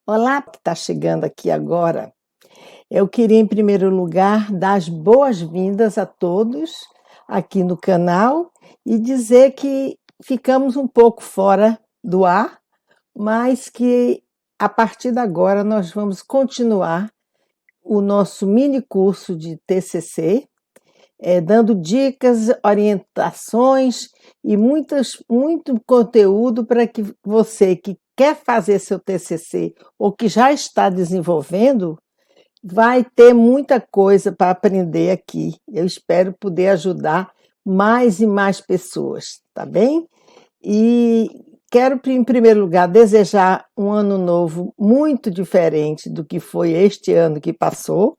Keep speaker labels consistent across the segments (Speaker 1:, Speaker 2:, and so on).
Speaker 1: Olá, que está chegando aqui agora. Eu queria, em primeiro lugar, dar as boas-vindas a todos aqui no canal e dizer que ficamos um pouco fora do ar, mas que a partir de agora nós vamos continuar o nosso mini curso de TCC, dando dicas, orientações e muito conteúdo para que você que quer fazer seu TCC ou que já está desenvolvendo, vai ter muita coisa para aprender aqui. Eu espero poder ajudar mais e mais pessoas, tá bem? E quero, em primeiro lugar, desejar um ano novo muito diferente do que foi este ano que passou,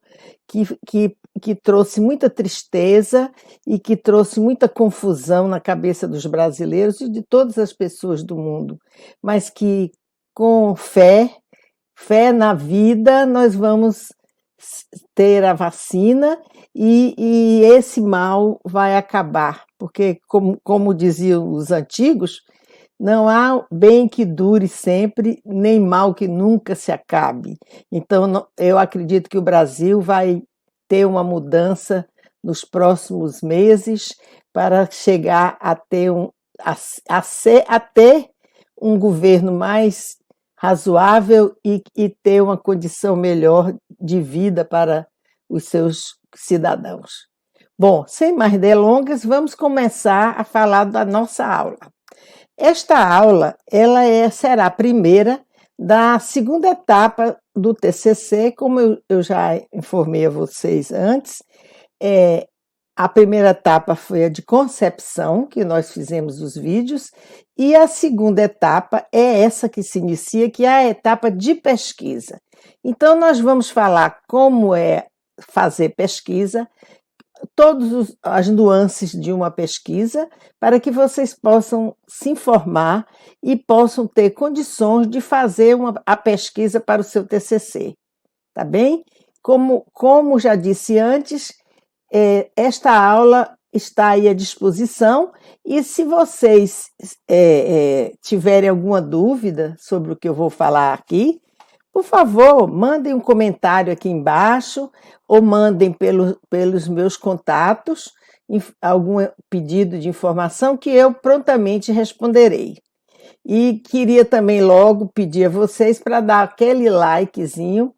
Speaker 1: que trouxe muita tristeza e que trouxe muita confusão na cabeça dos brasileiros e de todas as pessoas do mundo, mas que com fé na vida, nós vamos ter a vacina e esse mal vai acabar, porque, como diziam os antigos, não há bem que dure sempre, nem mal que nunca se acabe. Então, eu acredito que o Brasil vai ter uma mudança nos próximos meses para chegar a ter a ter um governo mais razoável e ter uma condição melhor de vida para os seus cidadãos. Bom, sem mais delongas, vamos começar a falar da nossa aula. Esta aula será a primeira da segunda etapa do TCC, como eu já informei a vocês antes. A primeira etapa foi a de concepção, que nós fizemos os vídeos, e a segunda etapa é essa que se inicia, que é a etapa de pesquisa. Então, nós vamos falar como é fazer pesquisa, todas as nuances de uma pesquisa, para que vocês possam se informar e possam ter condições de fazer a pesquisa para o seu TCC. Tá bem? Como já disse antes, esta aula está aí à disposição e se vocês tiverem alguma dúvida sobre o que eu vou falar aqui, por favor, mandem um comentário aqui embaixo ou mandem pelos meus contatos algum pedido de informação que eu prontamente responderei. E queria também logo pedir a vocês para dar aquele likezinho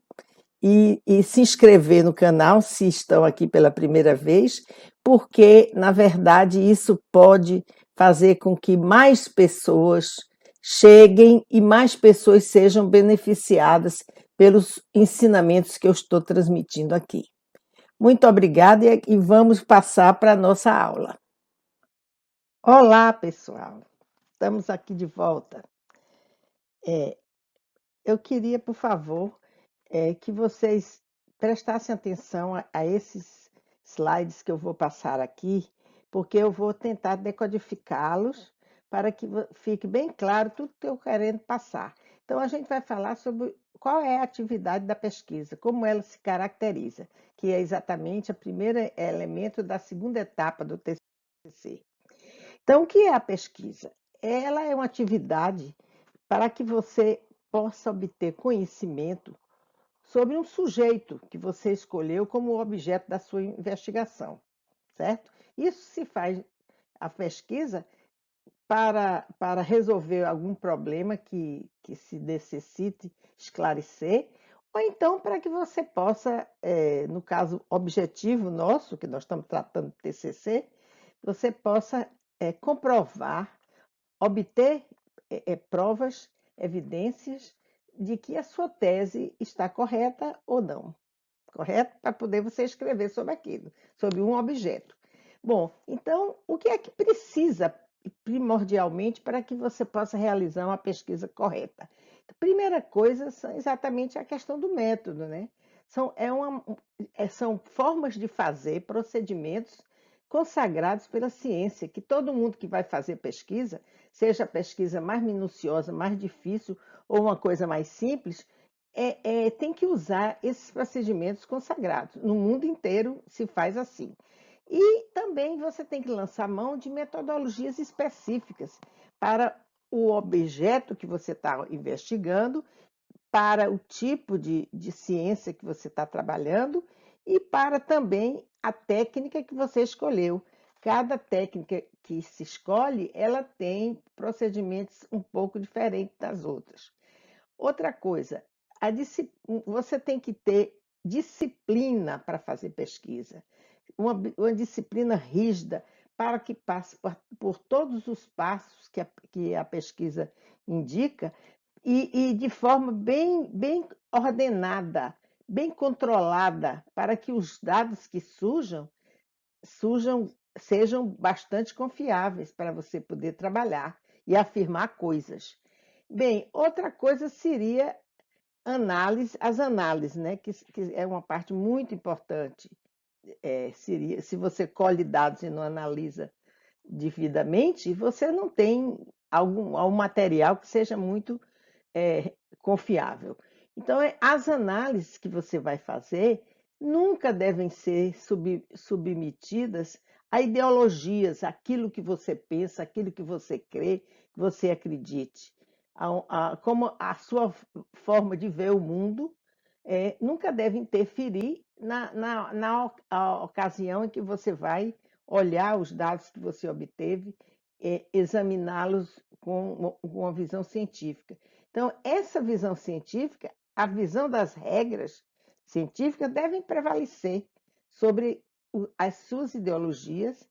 Speaker 1: e se inscrever no canal se estão aqui pela primeira vez, porque, na verdade, isso pode fazer com que mais pessoas cheguem e mais pessoas sejam beneficiadas pelos ensinamentos que eu estou transmitindo aqui. Muito obrigada e vamos passar para a nossa aula. Olá, pessoal! Estamos aqui de volta. Eu queria, por favor, que vocês prestassem atenção a esses slides que eu vou passar aqui, porque eu vou tentar decodificá-los para que fique bem claro tudo que eu querendo passar. Então, a gente vai falar sobre qual é a atividade da pesquisa, como ela se caracteriza, que é exatamente o primeiro elemento da segunda etapa do TCC. Então, o que é a pesquisa? Ela é uma atividade para que você possa obter conhecimento sobre um sujeito que você escolheu como objeto da sua investigação, certo? Isso se faz a pesquisa para resolver algum problema que se necessite esclarecer, ou então para que você possa, no caso objetivo nosso, que nós estamos tratando de TCC, você possa comprovar, obter provas, evidências de que a sua tese está correta ou não, correto? Para poder você escrever sobre aquilo, sobre um objeto. Bom, então, o que é que precisa primordialmente para que você possa realizar uma pesquisa correta? A primeira coisa é exatamente a questão do método, né? São formas de fazer, procedimentos consagrados pela ciência, que todo mundo que vai fazer pesquisa, seja a pesquisa mais minuciosa, mais difícil ou uma coisa mais simples, tem que usar esses procedimentos consagrados. No mundo inteiro se faz assim. E também você tem que lançar mão de metodologias específicas para o objeto que você está investigando para o tipo de ciência que você está trabalhando e para também a técnica que você escolheu. Cada técnica que se escolhe, ela tem procedimentos um pouco diferentes das outras. Outra coisa, você tem que ter disciplina para fazer pesquisa, uma disciplina rígida para que passe por todos os passos que a pesquisa indica e de forma bem ordenada, bem controlada, para que os dados que surjam sejam bastante confiáveis para você poder trabalhar e afirmar coisas. Bem, outra coisa seria as análises, né? Que é uma parte muito importante. Seria, se você colhe dados e não analisa devidamente, você não tem algum material que seja muito confiável. Então, as análises que você vai fazer nunca devem ser submetidas a ideologias, aquilo que você pensa, aquilo que você crê, que você acredite. Como a sua forma de ver o mundo nunca deve interferir na ocasião em que você vai olhar os dados que você obteve, examiná-los com uma visão científica. Então, essa visão científica, a visão das regras científicas devem prevalecer sobre as suas ideologias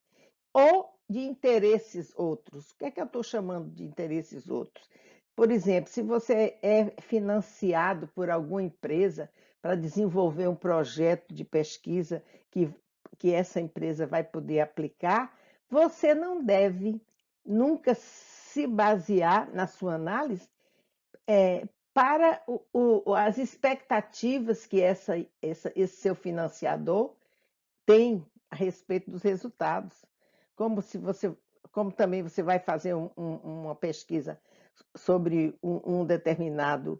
Speaker 1: ou de interesses outros. O que é que eu estou chamando de interesses outros? Por exemplo, se você é financiado por alguma empresa para desenvolver um projeto de pesquisa que essa empresa vai poder aplicar, você não deve nunca se basear na sua análise para as expectativas que esse seu financiador tem a respeito dos resultados. Como se você, como também você vai fazer uma pesquisa sobre uma determinada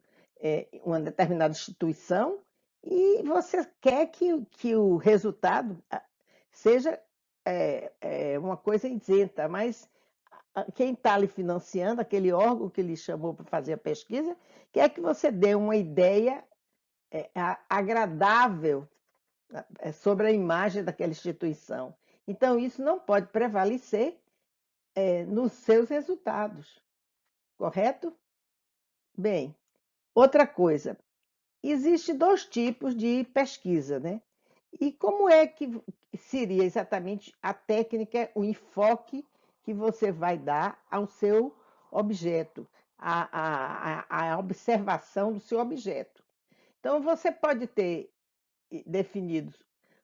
Speaker 1: instituição e você quer que o resultado seja uma coisa isenta, mas quem está lhe financiando, aquele órgão que lhe chamou para fazer a pesquisa, quer que você dê uma ideia agradável sobre a imagem daquela instituição. Então, isso não pode prevalecer nos seus resultados, correto? Bem, outra coisa, existe dois tipos de pesquisa, né? E como é que seria exatamente a técnica, o enfoque que você vai dar ao seu objeto, a observação do seu objeto? Então, você pode ter definido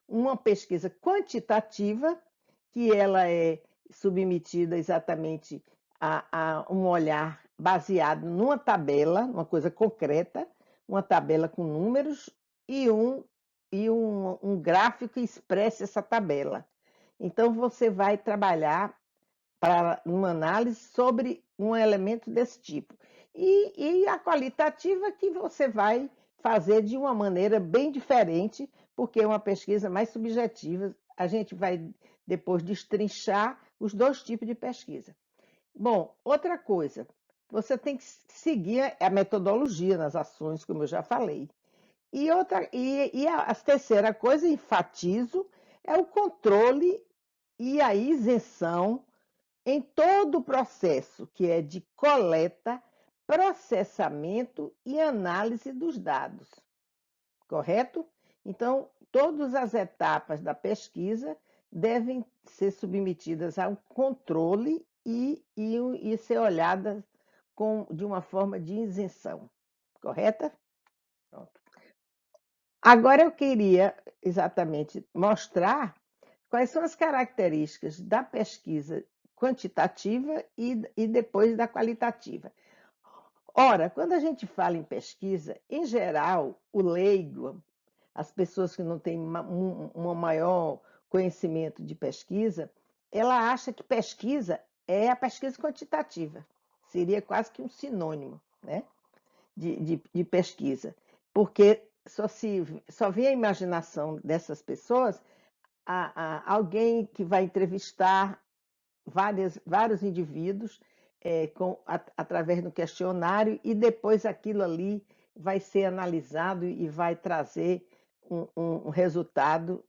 Speaker 1: uma pesquisa quantitativa, que ela é submetida exatamente a um olhar baseado numa tabela, uma coisa concreta, uma tabela com números e um gráfico que expresse essa tabela. Então, você vai trabalhar para uma análise sobre um elemento desse tipo. E a qualitativa que você vai fazer de uma maneira bem diferente, porque é uma pesquisa mais subjetiva. A gente vai depois destrinchar os dois tipos de pesquisa. Bom, outra coisa, você tem que seguir a metodologia nas ações, como eu já falei. A terceira coisa, enfatizo, é o controle e a isenção em todo o processo, que é de coleta, processamento e análise dos dados, correto? Então, todas as etapas da pesquisa devem ser submetidas a um controle e ser olhadas de uma forma de isenção, correta? Pronto. Agora eu queria exatamente mostrar quais são as características da pesquisa quantitativa e depois da qualitativa. Ora, quando a gente fala em pesquisa, em geral, o leigo, as pessoas que não têm um maior conhecimento de pesquisa, ela acha que pesquisa é a pesquisa quantitativa. Seria quase que um sinônimo, né, de pesquisa. Porque só vem a imaginação dessas pessoas alguém que vai entrevistar vários indivíduos através do questionário e depois aquilo ali vai ser analisado e vai trazer um resultado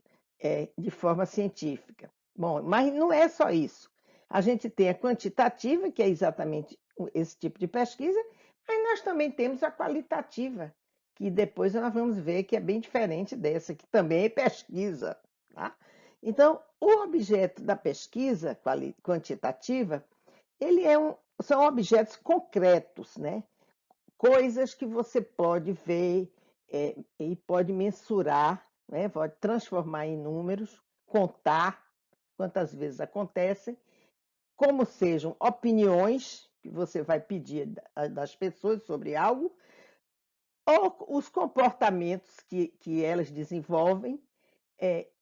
Speaker 1: de forma científica. Bom, mas não é só isso. A gente tem a quantitativa, que é exatamente esse tipo de pesquisa, mas nós também temos a qualitativa, que depois nós vamos ver que é bem diferente dessa, que também é pesquisa. Tá? Então, o objeto da pesquisa quantitativa, são objetos concretos, né? Coisas que você pode ver e pode mensurar, né? Pode transformar em números, contar quantas vezes acontecem, como sejam opiniões que você vai pedir das pessoas sobre algo, ou os comportamentos que elas desenvolvem,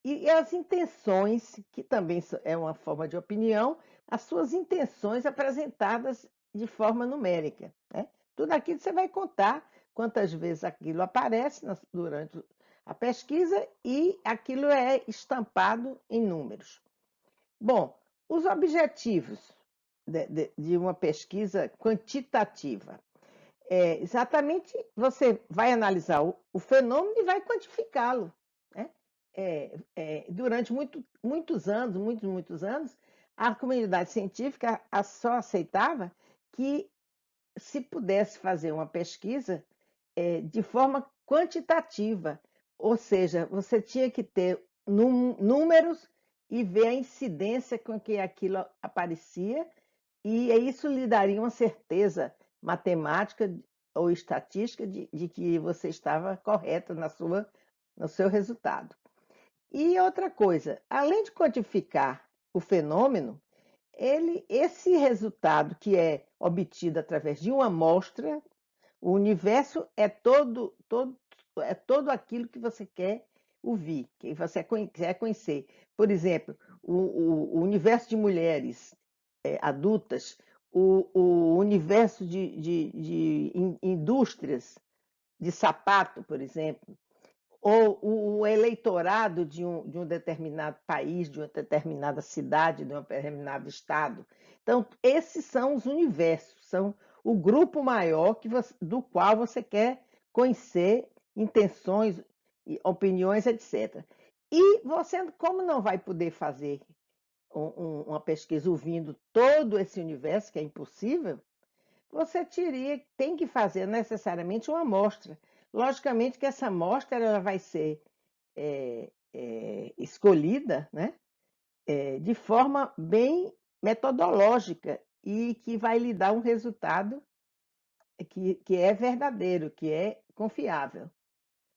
Speaker 1: e as intenções, que também é uma forma de opinião, as suas intenções apresentadas de forma numérica. Né? Tudo aquilo você vai contar quantas vezes aquilo aparece durante a pesquisa e aquilo é estampado em números. Bom, os objetivos de uma pesquisa quantitativa. Exatamente, você vai analisar o fenômeno e vai quantificá-lo. Né? Durante muitos anos, muitos anos, a comunidade científica só aceitava que se pudesse fazer uma pesquisa de forma quantitativa, ou seja, você tinha que ter números e ver a incidência com que aquilo aparecia, e isso lhe daria uma certeza matemática ou estatística de que você estava correto no seu resultado. E outra coisa, além de quantificar o fenômeno, esse resultado que é obtido através de uma amostra, o universo é todo aquilo que você quer ouvir, que você quer conhecer. Por exemplo, o universo de mulheres adultas, o universo de indústrias de sapato, por exemplo, ou o eleitorado de um determinado país, de uma determinada cidade, de um determinado estado. Então, esses são os universos, são o grupo maior do qual você quer conhecer intenções, opiniões, etc. E você, como não vai poder fazer uma pesquisa ouvindo todo esse universo, que é impossível, você tem que fazer necessariamente uma amostra. Logicamente que essa amostra ela vai ser escolhida, né, de forma bem metodológica e que vai lhe dar um resultado que é verdadeiro, que é confiável,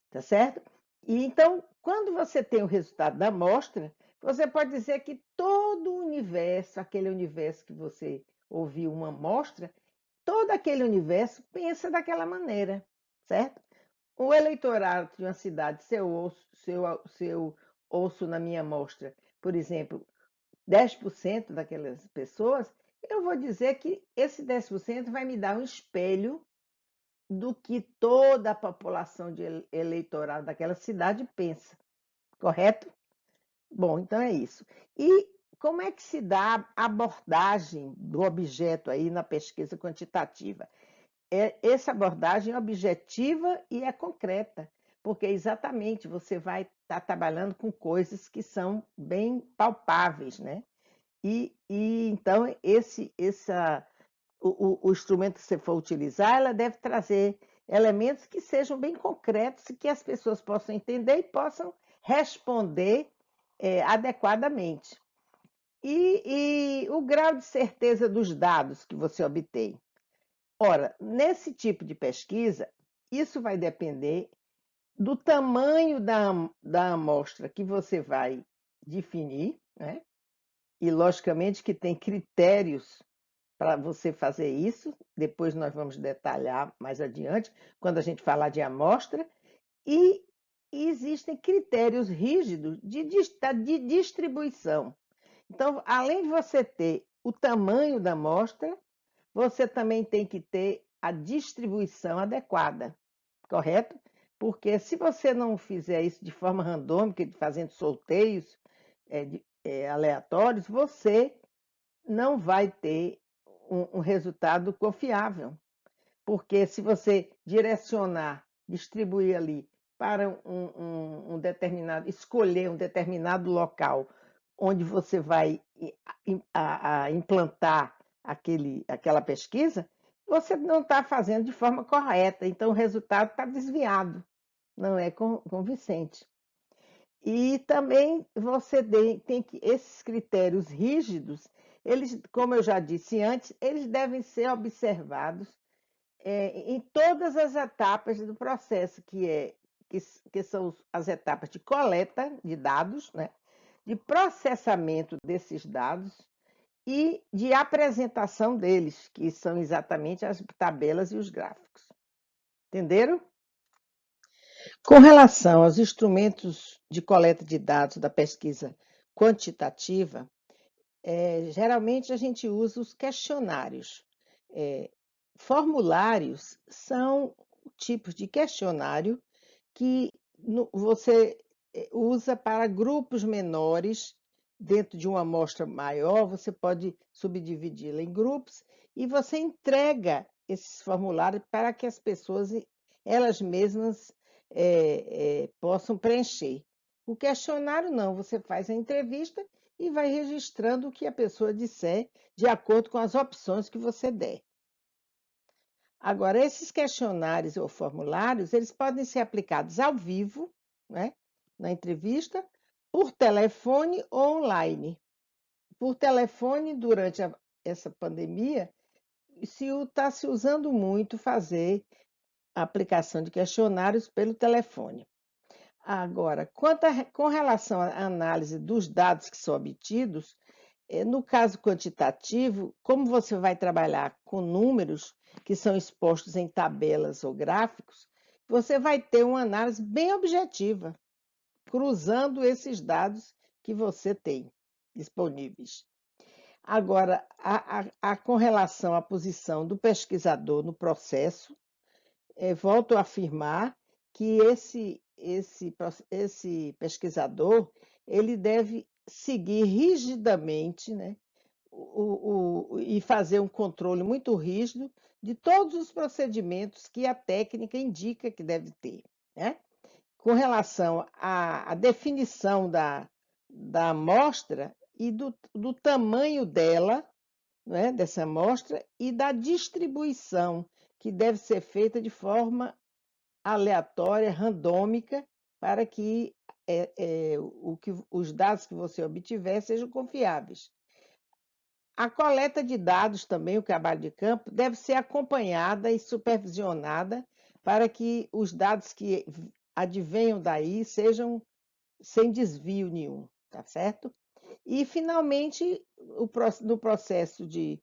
Speaker 1: tá certo? E então, quando você tem o resultado da amostra, você pode dizer que todo o universo, aquele universo que você ouviu uma amostra, todo aquele universo pensa daquela maneira, certo? O eleitorado de uma cidade, se eu ouço na minha amostra, por exemplo, 10% daquelas pessoas, eu vou dizer que esse 10% vai me dar um espelho do que toda a população eleitoral daquela cidade pensa, correto? Bom, então é isso. E como é que se dá a abordagem do objeto aí na pesquisa quantitativa? Essa abordagem é objetiva e é concreta, porque exatamente você vai estar trabalhando com coisas que são bem palpáveis, né? E então o instrumento que você for utilizar, ela deve trazer elementos que sejam bem concretos e que as pessoas possam entender e possam responder adequadamente. E o grau de certeza dos dados que você obtém. Ora, nesse tipo de pesquisa, isso vai depender do tamanho da amostra que você vai definir, né? E, logicamente, que tem critérios para você fazer isso. Depois nós vamos detalhar mais adiante, quando a gente falar de amostra. E existem critérios rígidos de distribuição. Então, além de você ter o tamanho da amostra, você também tem que ter a distribuição adequada, correto? Porque se você não fizer isso de forma randômica, fazendo sorteios aleatórios, você não vai ter um resultado confiável. porque se você direcionar, distribuir ali para escolher um determinado local onde você vai implantar aquela pesquisa, você não está fazendo de forma correta, então o resultado está desviado, não é convincente. E também você tem que, esses critérios rígidos, eles, como eu já disse antes, eles devem ser observados em todas as etapas do processo, que são as etapas de coleta de dados, né? De processamento desses dados e de apresentação deles, que são exatamente as tabelas e os gráficos. Entenderam? Com relação aos instrumentos de coleta de dados da pesquisa quantitativa, geralmente a gente usa os questionários. Formulários são tipos de questionário que você usa para grupos menores. Dentro de uma amostra maior, você pode subdividi-la em grupos e você entrega esses formulários para que as pessoas, elas mesmas, possam preencher. O questionário não, você faz a entrevista e vai registrando o que a pessoa disser de acordo com as opções que você der. Agora, esses questionários ou formulários, eles podem ser aplicados ao vivo, né, na entrevista, por telefone ou online. Por telefone, durante essa pandemia, está se usando muito fazer a aplicação de questionários pelo telefone. Agora, com relação à análise dos dados que são obtidos, no caso quantitativo, como você vai trabalhar com números que são expostos em tabelas ou gráficos, você vai ter uma análise bem objetiva, cruzando esses dados que você tem disponíveis. Agora, com relação à posição do pesquisador no processo, volto a afirmar que esse pesquisador ele deve seguir rigidamente, né, e fazer um controle muito rígido de todos os procedimentos que a técnica indica que deve ter, né? Com relação à definição da amostra e do tamanho dela, né, dessa amostra, e da distribuição, que deve ser feita de forma aleatória, randômica, para que os dados que você obtiver sejam confiáveis. A coleta de dados também, o trabalho de campo, deve ser acompanhada e supervisionada para que os dados que advenham daí sejam sem desvio nenhum, tá certo? E, finalmente, no processo de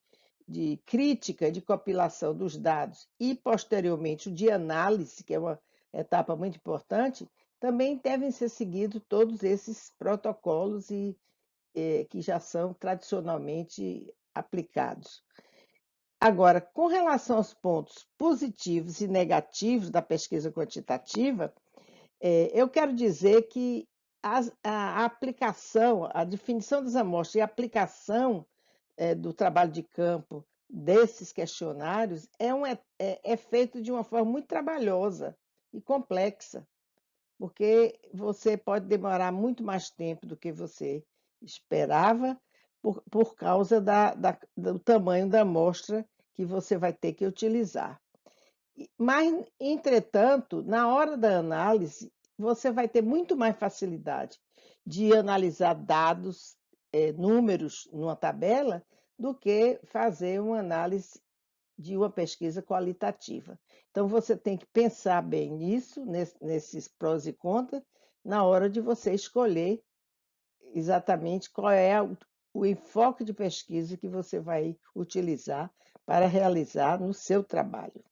Speaker 1: crítica, de compilação dos dados e, posteriormente, o de análise, que é uma etapa muito importante, também devem ser seguidos todos esses protocolos que já são tradicionalmente aplicados. Agora, com relação aos pontos positivos e negativos da pesquisa quantitativa, eu quero dizer que a aplicação, a definição das amostras e a aplicação do trabalho de campo desses questionários é feito de uma forma muito trabalhosa e complexa, porque você pode demorar muito mais tempo do que você esperava por causa do tamanho da amostra que você vai ter que utilizar. Mas, entretanto, na hora da análise, você vai ter muito mais facilidade de analisar dados, números numa tabela, do que fazer uma análise de uma pesquisa qualitativa. Então, você tem que pensar bem nisso, nesses prós e contras, na hora de você escolher exatamente qual é o enfoque de pesquisa que você vai utilizar para realizar no seu trabalho.